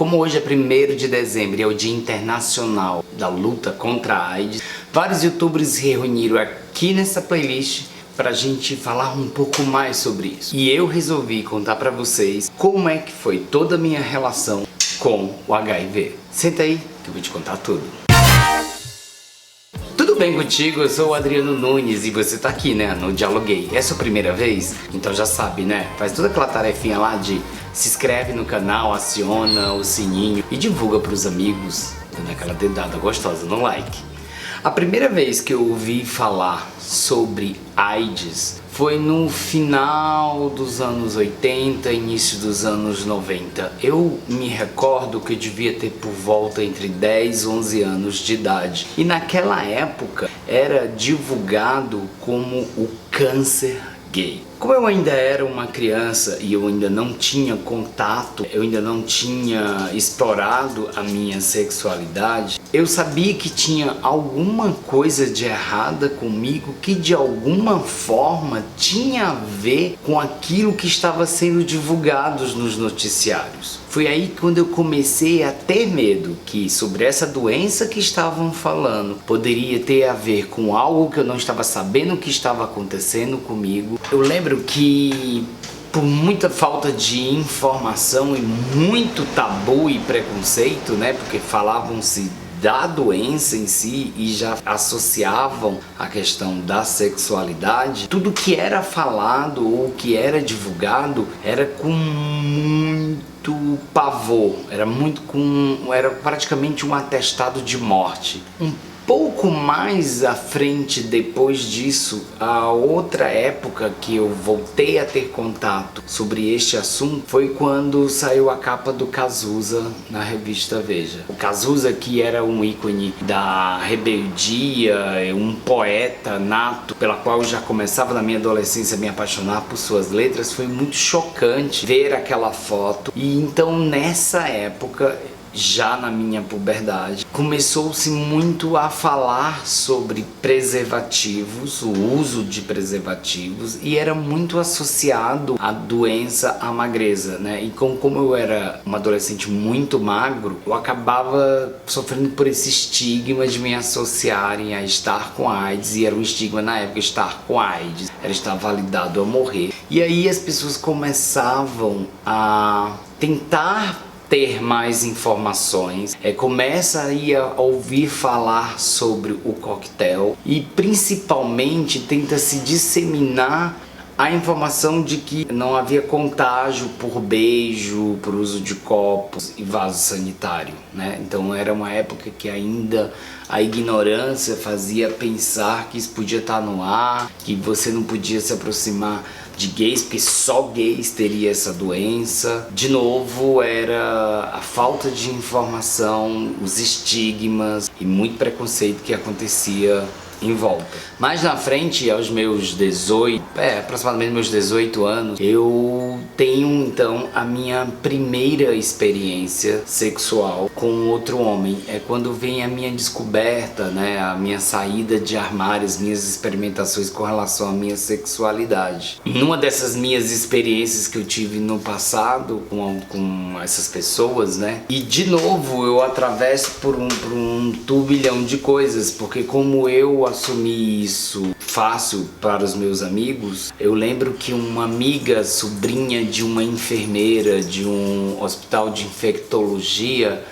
Como hoje é 1º de dezembro e é o Dia Internacional da Luta contra a AIDS, vários youtubers se reuniram aqui nessa playlist pra gente falar um pouco mais sobre isso. E eu resolvi contar pra vocês como é que foi toda a minha relação com o HIV. Senta aí que eu vou te contar tudo. Tudo bem contigo? Eu sou o Adriano Nunes e você tá aqui, né, no Dialoguei. É sua primeira vez? Então já sabe, né? Faz toda aquela tarefinha lá de se inscreve no canal, aciona o sininho e divulga pros amigos, dando aquela dedada gostosa no like. A primeira vez que eu ouvi falar sobre AIDS foi no final dos anos 80, início dos anos 90. Eu me recordo que eu devia ter por volta entre 10 e 11 anos de idade. E naquela época era divulgado como o câncer gay. Como eu ainda era uma criança e eu ainda não tinha contato, eu ainda não tinha explorado a minha sexualidade, eu sabia que tinha alguma coisa de errada comigo que de alguma forma tinha a ver com aquilo que estava sendo divulgado nos noticiários. Foi aí quando eu comecei a ter medo que sobre essa doença que estavam falando poderia ter a ver com algo que eu não estava sabendo que estava acontecendo comigo. Eu lembro que por muita falta de informação e muito tabu e preconceito, né, porque falavam-se da doença em si e já associavam a questão da sexualidade, tudo que era falado ou que era divulgado era com muito pavor, era praticamente um atestado de morte. Pouco mais à frente, depois disso, a outra época que eu voltei a ter contato sobre este assunto foi quando saiu a capa do Cazuza na revista Veja. O Cazuza, que era um ícone da rebeldia, um poeta nato, pela qual eu já começava na minha adolescência a me apaixonar por suas letras, foi muito chocante ver aquela foto. E então nessa época, já na minha puberdade, começou-se muito a falar sobre preservativos, o uso de preservativos, e era muito associado à doença, à magreza, né? E como eu era um adolescente muito magro, eu acabava sofrendo por esse estigma de me associarem a estar com AIDS, e era um estigma na época estar com AIDS, era estar validado a morrer. E aí as pessoas começavam a tentar ter mais informações, começa aí a ouvir falar sobre o coquetel e principalmente tenta se disseminar a informação de que não havia contágio por beijo, por uso de copos e vaso sanitário, né? Então era uma época que ainda a ignorância fazia pensar que isso podia estar no ar, que você não podia se aproximar de gays, porque só gays teria essa doença. De novo, era a falta de informação, os estigmas e muito preconceito que acontecia em volta. Mais na frente, aos meus aproximadamente meus 18 anos, eu tenho então a minha primeira experiência sexual com outro homem. É quando vem a minha descoberta, né, a minha saída de armário, as minhas experimentações com relação à minha sexualidade. Numa dessas minhas experiências que eu tive no passado com essas pessoas, né, e de novo eu atravesso por um turbilhão de coisas, porque como eu assumi isso fácil para os meus amigos, eu lembro que uma amiga, sobrinha de uma enfermeira de um hospital de infectologia,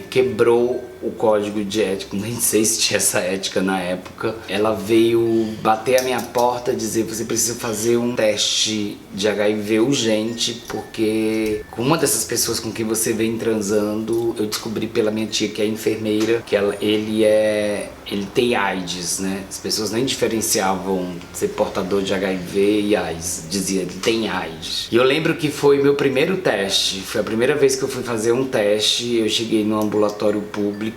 quebrou o código de ética, nem sei se tinha essa ética na época. Ela veio bater a minha porta e dizer: você precisa fazer um teste de HIV urgente, porque com uma dessas pessoas com quem você vem transando, eu descobri pela minha tia, que é enfermeira, que ele tem AIDS, né? As pessoas nem diferenciavam ser portador de HIV e AIDS, dizia ele tem AIDS. E eu lembro que foi meu primeiro teste, foi a primeira vez que eu fui fazer um teste. Eu cheguei no ambulatório público.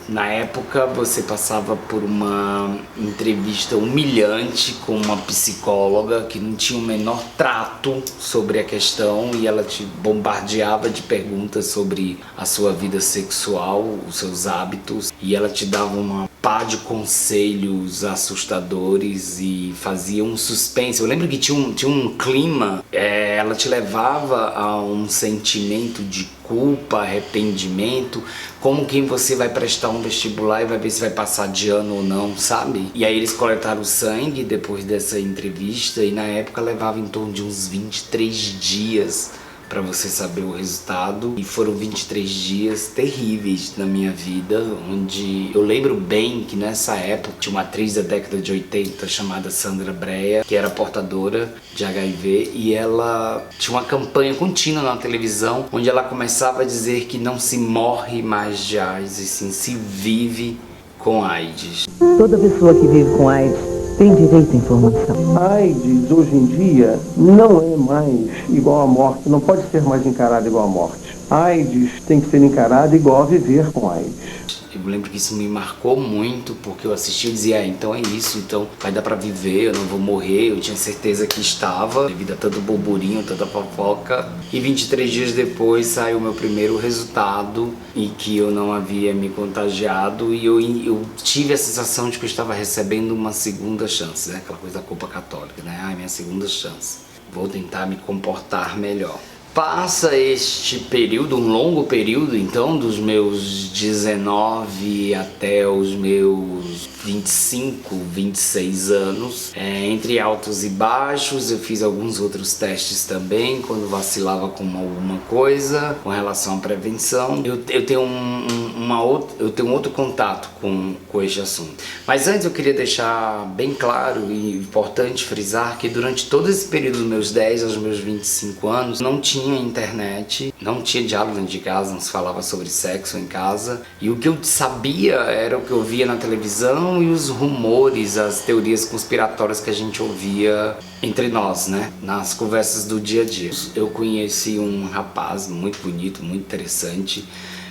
Na época você passava por uma entrevista humilhante com uma psicóloga que não tinha o menor trato sobre a questão, e ela te bombardeava de perguntas sobre a sua vida sexual, os seus hábitos, e ela te dava uma pá de conselhos assustadores e fazia um suspense. Eu lembro que tinha um clima, ela te levava a um sentimento de culpa, arrependimento, como quem você vai prestar um vestibular e vai ver se vai passar de ano ou não, sabe? E aí eles coletaram o sangue depois dessa entrevista e na época levava em torno de uns 23 dias para você saber o resultado, e foram 23 dias terríveis na minha vida, onde eu lembro bem que nessa época tinha uma atriz da década de 80 chamada Sandra Brea, que era portadora de HIV, e ela tinha uma campanha contínua na televisão, onde ela começava a dizer que não se morre mais de AIDS, e sim se vive com AIDS. Toda pessoa que vive com AIDS tem direito à informação. A AIDS, hoje em dia, não é mais igual à morte, não pode ser mais encarada igual à morte. A AIDS tem que ser encarada igual a viver com AIDS. Eu lembro que isso me marcou muito, porque eu assistia e dizia, então é isso, então vai dar pra viver, eu não vou morrer. Eu tinha certeza que estava, devido a tanto burburinho, tanta fofoca. E 23 dias depois saiu o meu primeiro resultado, e que eu não havia me contagiado, e eu tive a sensação de que eu estava recebendo uma segunda chance, né? Aquela coisa da culpa católica, né? Ai, minha segunda chance. Vou tentar me comportar melhor. Passa este período, um longo período, então, dos meus 19 até os meus 25, 26 anos, entre altos e baixos. Eu fiz alguns outros testes também, quando vacilava com alguma coisa, com relação à prevenção. Eu tenho um outro contato com este assunto. Mas antes eu queria deixar bem claro e importante frisar que durante todo esse período dos meus 10 aos meus 25 anos, não tinha internet, não tinha diálogo dentro de casa, não se falava sobre sexo em casa, e o que eu sabia era o que eu via na televisão e os rumores, as teorias conspiratórias que a gente ouvia entre nós, né, nas conversas do dia a dia. Eu conheci um rapaz muito bonito, muito interessante.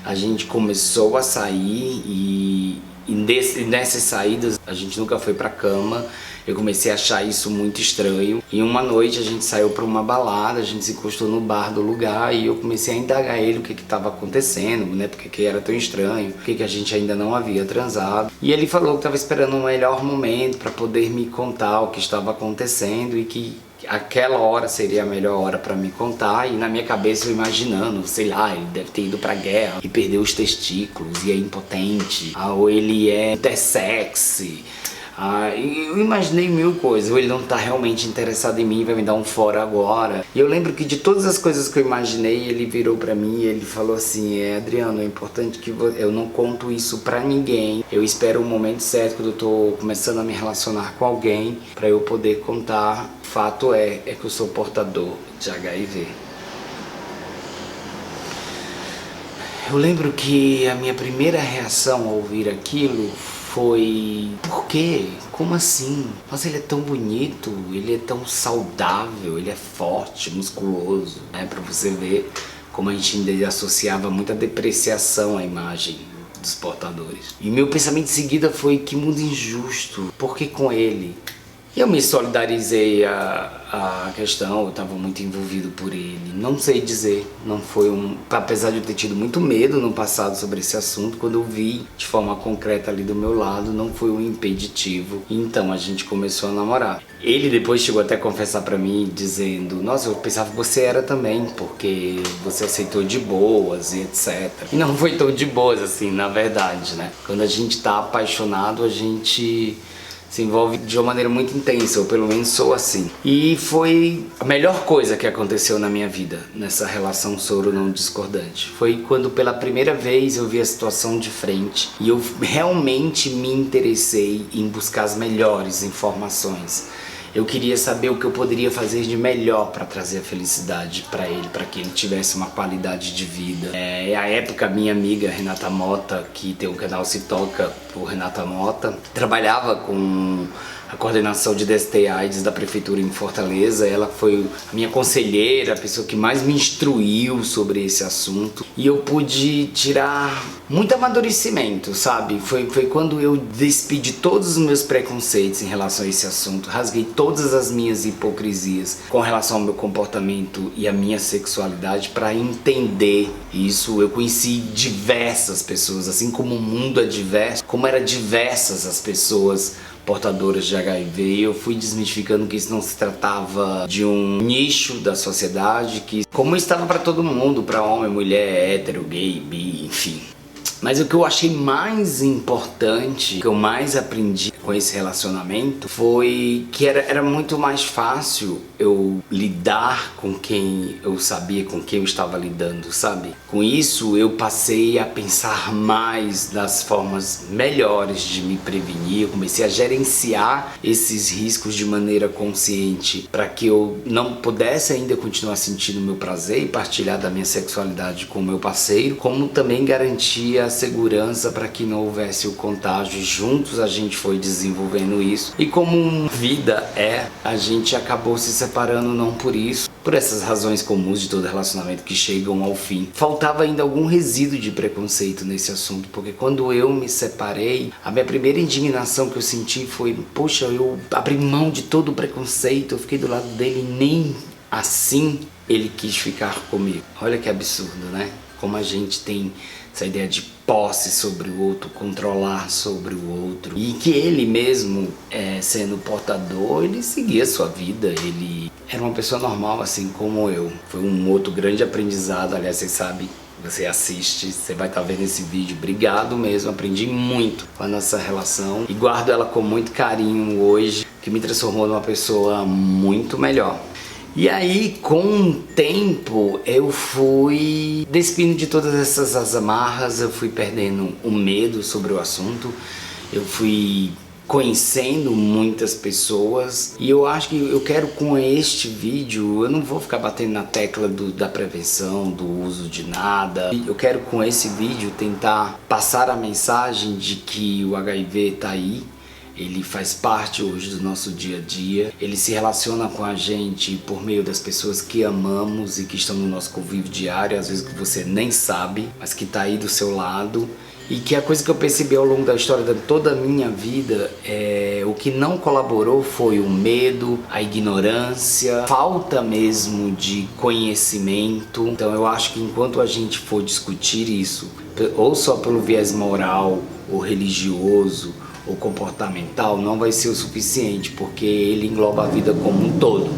A gente começou a sair e nessas saídas a gente nunca foi pra cama. Eu comecei a achar isso muito estranho. E uma noite a gente saiu para uma balada, a gente se encostou no bar do lugar e eu comecei a indagar ele o que estava acontecendo, né? Porque que era tão estranho, porque que a gente ainda não havia transado. E ele falou que estava esperando um melhor momento para poder me contar o que estava acontecendo e que aquela hora seria a melhor hora para me contar. E na minha cabeça eu imaginando, sei lá, ele deve ter ido pra guerra e perdeu os testículos e é impotente, ou ele é intersex. Eu imaginei mil coisas, ou ele não tá realmente interessado em mim, vai me dar um fora agora. E eu lembro que de todas as coisas que eu imaginei, ele virou pra mim e ele falou assim, Adriano, é importante que eu não conto isso pra ninguém. Eu espero o momento certo, quando eu tô começando a me relacionar com alguém, pra eu poder contar. O fato é que eu sou portador de HIV. Eu lembro que a minha primeira reação ao ouvir aquilo foi, por quê? Como assim? Mas ele é tão bonito, ele é tão saudável, ele é forte, musculoso, né? Pra você ver como a gente ainda associava muita depreciação à imagem dos portadores. E meu pensamento em seguida foi, que mundo injusto, por que com ele? E eu me solidarizei a questão, eu estava muito envolvido por ele. Não sei dizer, não foi apesar de eu ter tido muito medo no passado sobre esse assunto, quando eu vi de forma concreta ali do meu lado, não foi um impeditivo. Então a gente começou a namorar. Ele depois chegou até a confessar pra mim, dizendo, nossa, eu pensava que você era também, porque você aceitou de boas e etc. E não foi tão de boas assim, na verdade, né? Quando a gente tá apaixonado, a gente se envolve de uma maneira muito intensa, ou pelo menos sou assim. E foi a melhor coisa que aconteceu na minha vida, nessa relação soro não discordante. Foi quando pela primeira vez eu vi a situação de frente e eu realmente me interessei em buscar as melhores informações. Eu queria saber o que eu poderia fazer de melhor para trazer a felicidade para ele, para que ele tivesse uma qualidade de vida. À época, minha amiga Renata Mota, que tem o canal Se Toca por Renata Mota, trabalhava com a coordenação de DST/AIDS da prefeitura em Fortaleza. Ela foi a minha conselheira, a pessoa que mais me instruiu sobre esse assunto. E eu pude tirar muito amadurecimento, sabe? Foi quando eu despedi todos os meus preconceitos em relação a esse assunto. Rasguei todas as minhas hipocrisias com relação ao meu comportamento e a minha sexualidade para entender isso. Eu conheci diversas pessoas, assim como o mundo é diverso, como eram diversas as pessoas portadoras de HIV, e eu fui desmistificando que isso não se tratava de um nicho da sociedade, que como estava para todo mundo, para homem, mulher, hétero, gay, bi, enfim. Mas o que eu achei mais importante, o que eu mais aprendi com esse relacionamento, foi que era muito mais fácil eu lidar com quem eu sabia, com quem eu estava lidando, sabe? Com isso eu passei a pensar mais das formas melhores de me prevenir, eu comecei a gerenciar esses riscos de maneira consciente para que eu não pudesse ainda continuar sentindo meu prazer e partilhar da minha sexualidade com o meu parceiro, como também garantir a segurança para que não houvesse o contágio. Juntos a gente foi desenvolvendo isso, e como vida é, a gente acabou se separando não por isso, por essas razões comuns de todo relacionamento que chegam ao fim. Faltava ainda algum resíduo de preconceito nesse assunto, porque quando eu me separei, a minha primeira indignação que eu senti foi: poxa, eu abri mão de todo o preconceito, eu fiquei do lado dele e nem assim ele quis ficar comigo. Olha que absurdo, né? Como a gente tem essa ideia de posse sobre o outro, controlar sobre o outro, e que ele mesmo, sendo portador, ele seguia a sua vida, ele era uma pessoa normal assim como eu. Foi um outro grande aprendizado. Aliás, vocês sabem, você assiste, você vai estar vendo esse vídeo, obrigado mesmo, aprendi muito com a nossa relação e guardo ela com muito carinho hoje, que me transformou numa pessoa muito melhor. E aí, com o tempo, eu fui despindo de todas essas amarras, eu fui perdendo o medo sobre o assunto, eu fui conhecendo muitas pessoas, e eu acho que eu quero, com este vídeo, eu não vou ficar batendo na tecla da prevenção, do uso de nada. Eu quero, com esse vídeo, tentar passar a mensagem de que o HIV tá aí. Ele faz parte hoje do nosso dia a dia, ele se relaciona com a gente por meio das pessoas que amamos e que estão no nosso convívio diário, às vezes que você nem sabe, mas que está aí do seu lado. E que a coisa que eu percebi ao longo da história de toda a minha vida, o que não colaborou foi o medo, a ignorância, falta mesmo de conhecimento. Então eu acho que enquanto a gente for discutir isso, ou só pelo viés moral ou religioso, o comportamental, não vai ser o suficiente, porque ele engloba a vida como um todo.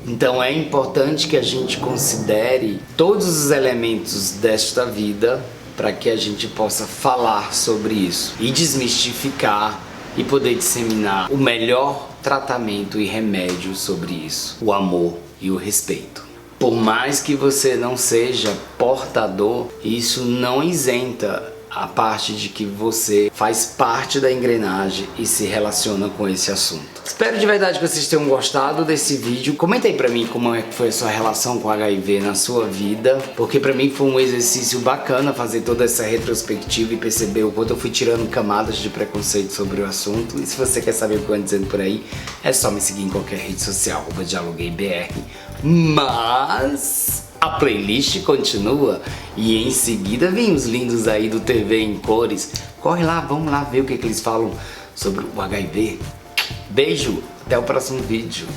Então é importante que a gente considere todos os elementos desta vida para que a gente possa falar sobre isso e desmistificar e poder disseminar o melhor tratamento e remédio sobre isso: o amor e o respeito. Por mais que você não seja portador, isso não isenta a parte de que você faz parte da engrenagem e se relaciona com esse assunto. Espero de verdade que vocês tenham gostado desse vídeo. Comenta aí pra mim como é que foi a sua relação com HIV na sua vida, porque pra mim foi um exercício bacana fazer toda essa retrospectiva e perceber o quanto eu fui tirando camadas de preconceito sobre o assunto. E se você quer saber o que eu ando dizendo por aí, é só me seguir em qualquer rede social, @DialogueiBR. Mas a playlist continua e em seguida vem os lindos aí do TV em Cores. Corre lá, vamos lá ver o que eles falam sobre o HIV. Beijo, até o próximo vídeo.